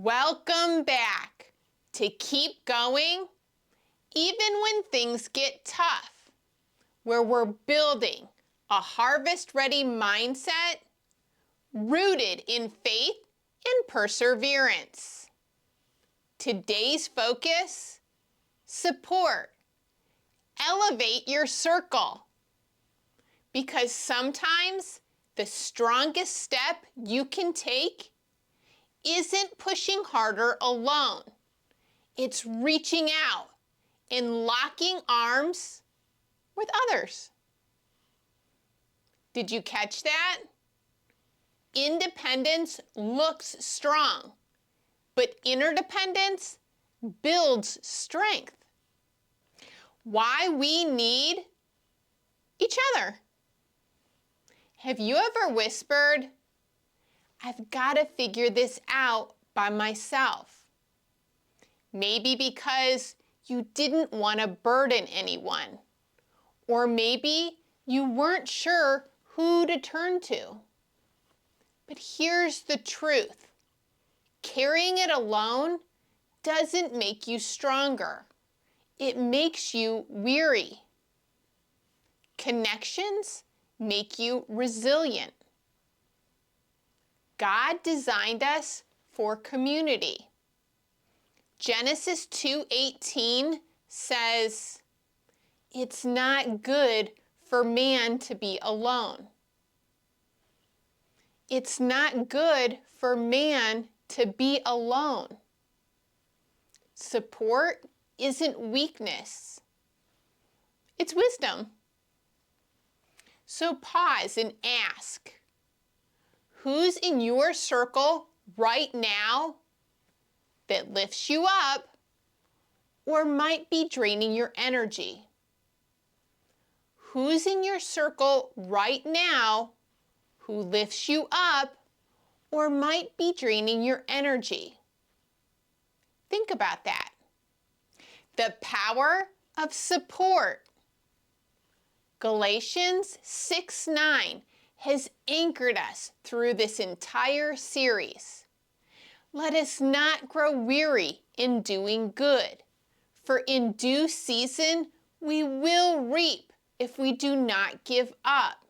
Welcome back to Keep Going Even When Things Get Tough, where we're building a harvest-ready mindset rooted in faith and perseverance. Today's focus: support. Elevate your circle. Because sometimes the strongest step you can take isn't pushing harder alone. It's reaching out and locking arms with others. Did you catch that? Independence looks strong, but interdependence builds strength. Why we need each other. Have you ever whispered, "I've got to figure this out by myself"? Maybe because you didn't want to burden anyone, or maybe you weren't sure who to turn to. But here's the truth. Carrying it alone doesn't make you stronger. It makes you weary. Connections make you resilient. God designed us for community. Genesis 2:18 says, "It's not good for man to be alone." It's not good for man to be alone. Support isn't weakness. It's wisdom. So pause and ask, who's in your circle right now that lifts you up or might be draining your energy? Who's in your circle right now who lifts you up or might be draining your energy? Think about that. The power of support. Galatians 6:9 has anchored us through this entire series. Let us not grow weary in doing good, for in due season we will reap if we do not give up.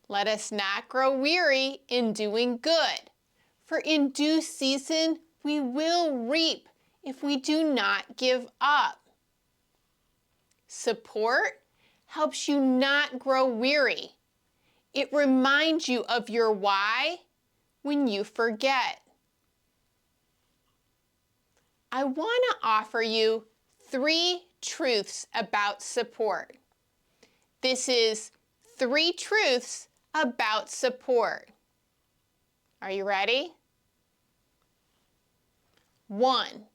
Let us not grow weary in doing good, for in due season we will reap if we do not give up. Support helps you not grow weary. It reminds you of your why when you forget. I want to offer you 3 truths about support. This is 3 truths about support. Are you ready? 1.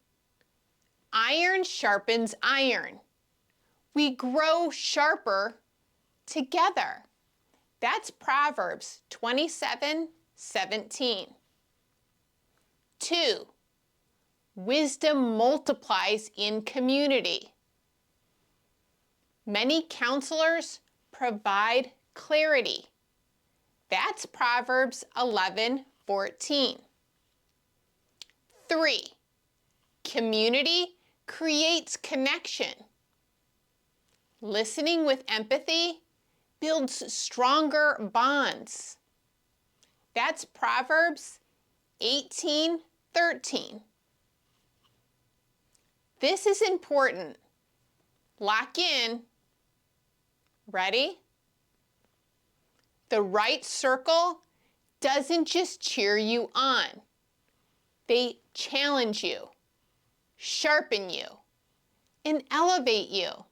Iron sharpens iron. We grow sharper together. That's Proverbs 27:17. 2. Wisdom multiplies in community. Many counselors provide clarity. That's Proverbs 11:14. 3. Community creates connection. Listening with empathy builds stronger bonds. That's Proverbs 18:13. This is important. Lock in. Ready? The right circle doesn't just cheer you on. They challenge you, sharpen you, and elevate you.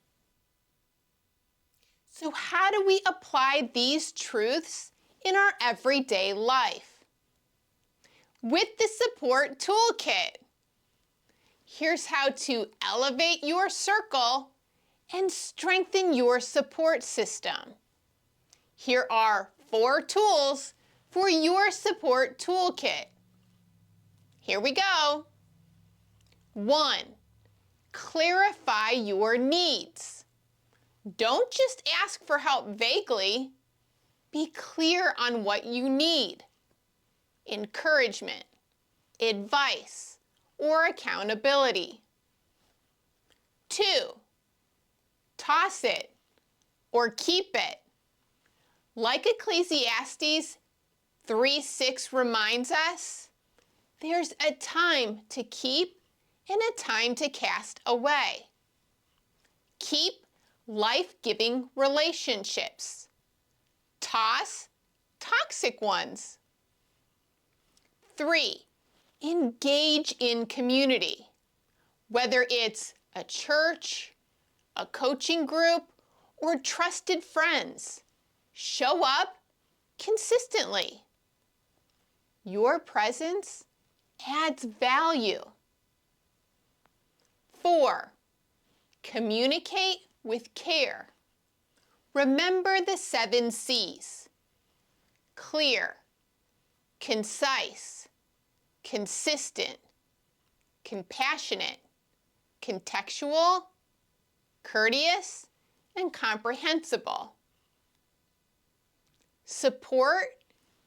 So how do we apply these truths in our everyday life? With the support toolkit. Here's how to elevate your circle and strengthen your support system. Here are 4 tools for your support toolkit. Here we go. 1. Clarify your needs. Don't just ask for help vaguely. Be clear on what you need. Encouragement, advice, or accountability. 2, toss it or keep it. Like Ecclesiastes 3:6 reminds us, there's a time to keep and a time to cast away. Keep life-giving relationships. Toss toxic ones. 3, engage in community. Whether it's a church, a coaching group, or trusted friends, show up consistently. Your presence adds value. 4, communicate with care. Remember the 7 C's. Clear, concise, consistent, compassionate, contextual, courteous, and comprehensible. Support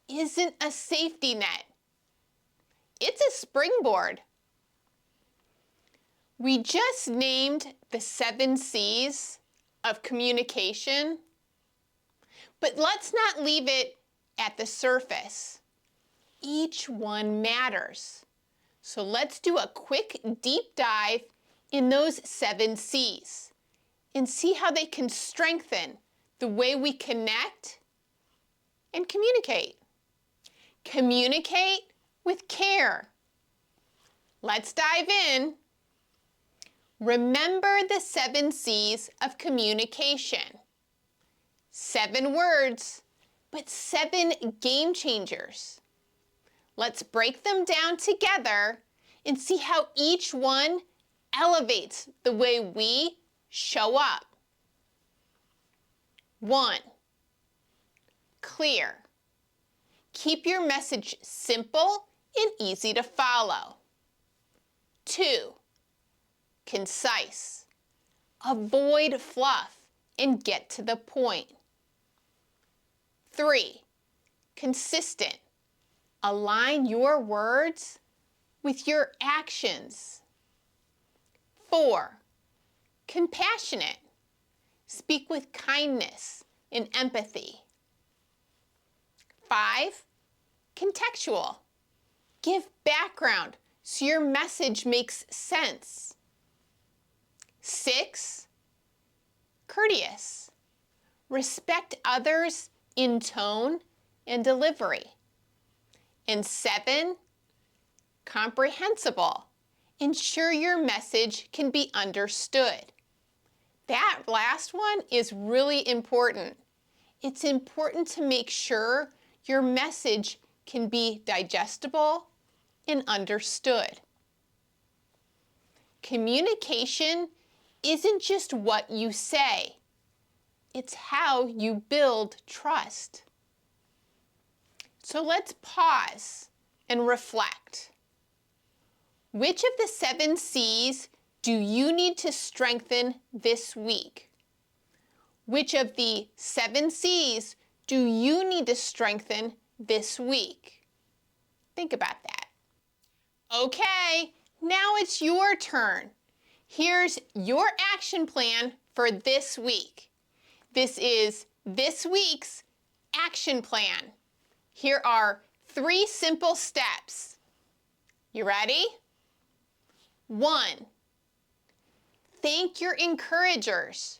isn't a safety net. It's a springboard. We just named the 7 C's of communication, but let's not leave it at the surface. Each one matters. So let's do a quick deep dive in those 7 C's and see how they can strengthen the way we connect and communicate. Communicate with care. Let's dive in. Remember the 7 C's of communication. 7 words, but 7 game changers. Let's break them down together and see how each one elevates the way we show up. 1, clear. Keep your message simple and easy to follow. 2, concise. Avoid fluff and get to the point. 3, consistent. Align your words with your actions. 4, compassionate. Speak with kindness and empathy. 5, contextual. Give background so your message makes sense. 6, courteous. Respect others in tone and delivery. And 7, comprehensible. Ensure your message can be understood. That last one is really important. It's important to make sure your message can be digestible and understood. Communication isn't just what you say. It's how you build trust. So let's pause and reflect. Which of the 7 C's do you need to strengthen this week? Which of the 7 C's do you need to strengthen this week? Think about that. Okay, now it's your turn. Here's your action plan for this week. This is this week's action plan. Here are 3 simple steps. You ready? 1, thank your encouragers.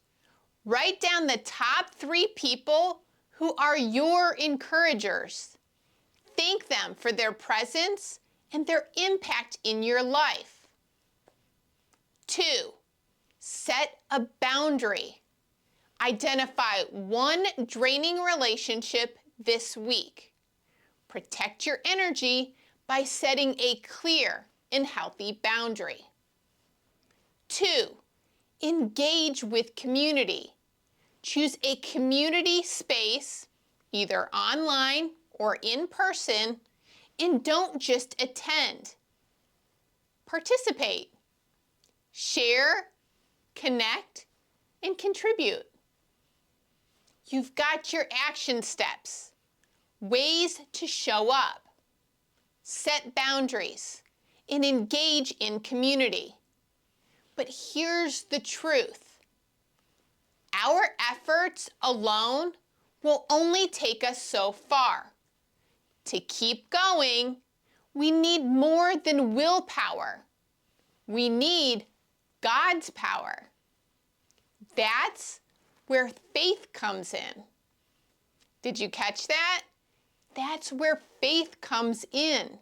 Write down the top 3 people who are your encouragers. Thank them for their presence and their impact in your life. 2, set a boundary. Identify one draining relationship this week. Protect your energy by setting a clear and healthy boundary. 2, engage with community. Choose a community space, either online or in person, and don't just attend. Participate. Share, connect, and contribute. You've got your action steps, ways to show up, set boundaries, and engage in community. But here's the truth. Our efforts alone will only take us so far. To keep going, we need more than willpower. We need God's power. That's where faith comes in. Did you catch that? That's where faith comes in.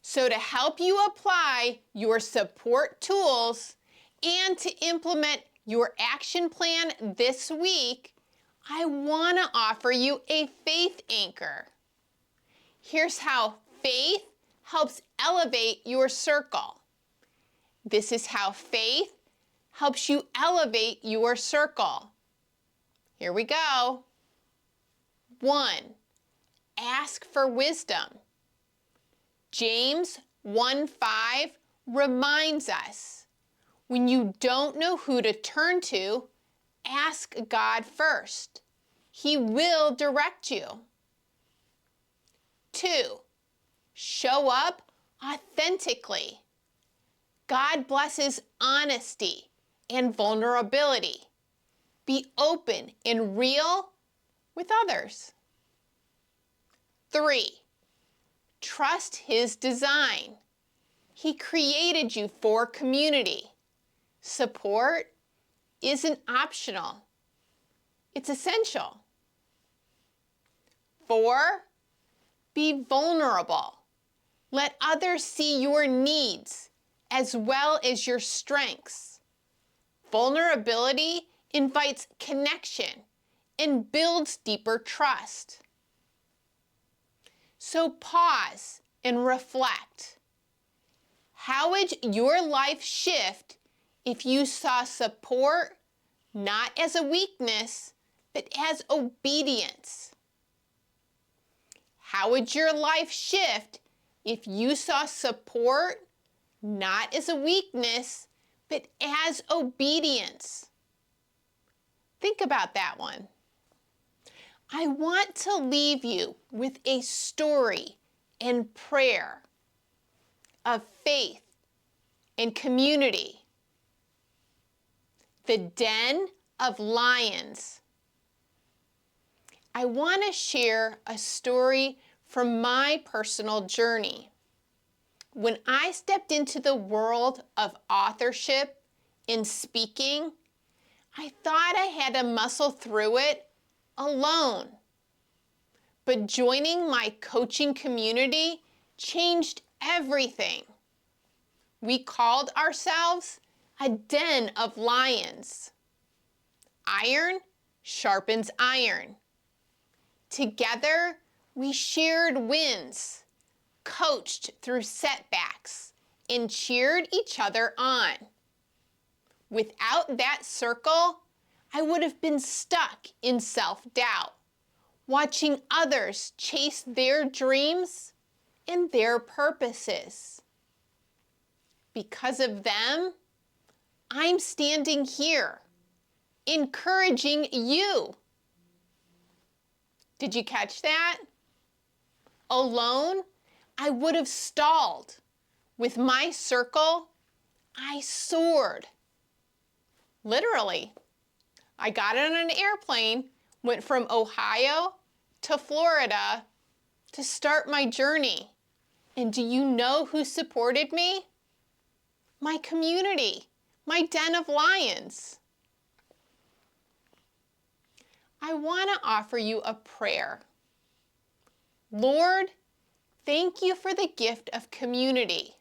So to help you apply your support tools and to implement your action plan this week, I want to offer you a faith anchor. Here's how faith helps elevate your circle. This is how faith helps you elevate your circle. Here we go. 1, ask for wisdom. James 1:5 reminds us, when you don't know who to turn to, ask God first. He will direct you. 2, show up authentically. God blesses honesty and vulnerability. Be open and real with others. 3, trust His design. He created you for community. Support isn't optional. It's essential. 4, be vulnerable. Let others see your needs as well as your strengths. Vulnerability invites connection and builds deeper trust. So pause and reflect. How would your life shift if you saw support not as a weakness, but as obedience? How would your life shift if you saw support not as a weakness, but as obedience? Think about that one. I want to leave you with a story and prayer of faith and community. The den of lions. I want to share a story from my personal journey. When I stepped into the world of authorship and speaking, I thought I had to muscle through it alone. But joining my coaching community changed everything. We called ourselves a den of lions. Iron sharpens iron. Together, we shared wins, coached through setbacks, and cheered each other on. Without that circle, I would have been stuck in self-doubt, watching others chase their dreams and their purposes. Because of them, I'm standing here, encouraging you. Did you catch that? Alone, I would have stalled. With my circle, I soared. Literally. I got on an airplane, went from Ohio to Florida to start my journey. And do you know who supported me? My community, my den of lions. I want to offer you a prayer. Lord, thank you for the gift of community.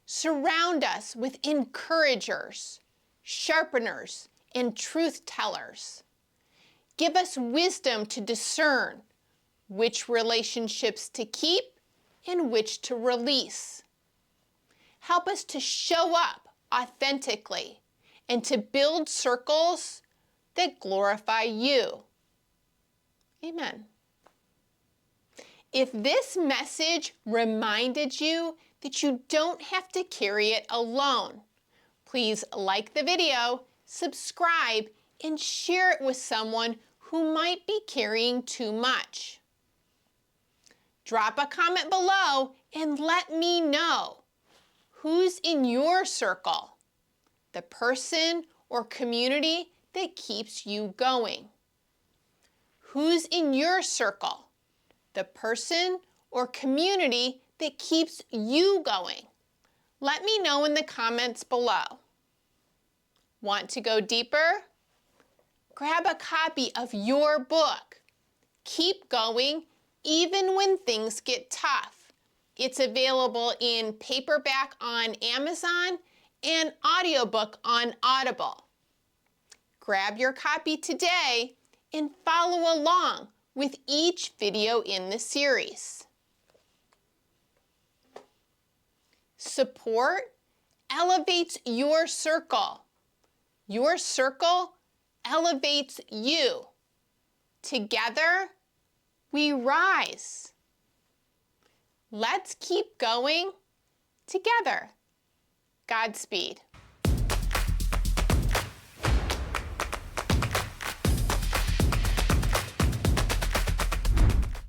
Surround us with encouragers, sharpeners, and truth tellers. Give us wisdom to discern which relationships to keep and which to release. Help us to show up authentically and to build circles that glorify you. Amen. If this message reminded you that you don't have to carry it alone, please like the video, subscribe, and share it with someone who might be carrying too much. Drop a comment below and let me know who's in your circle, the person or community that keeps you going. Who's in your circle, the person or community that keeps you going? Let me know in the comments below. Want to go deeper? Grab a copy of your book. Keep going even when things get tough. It's available in paperback on Amazon and audiobook on Audible. Grab your copy today and follow along with each video in the series. Support elevates your circle. Your circle elevates you. Together, we rise. Let's keep going together. Godspeed.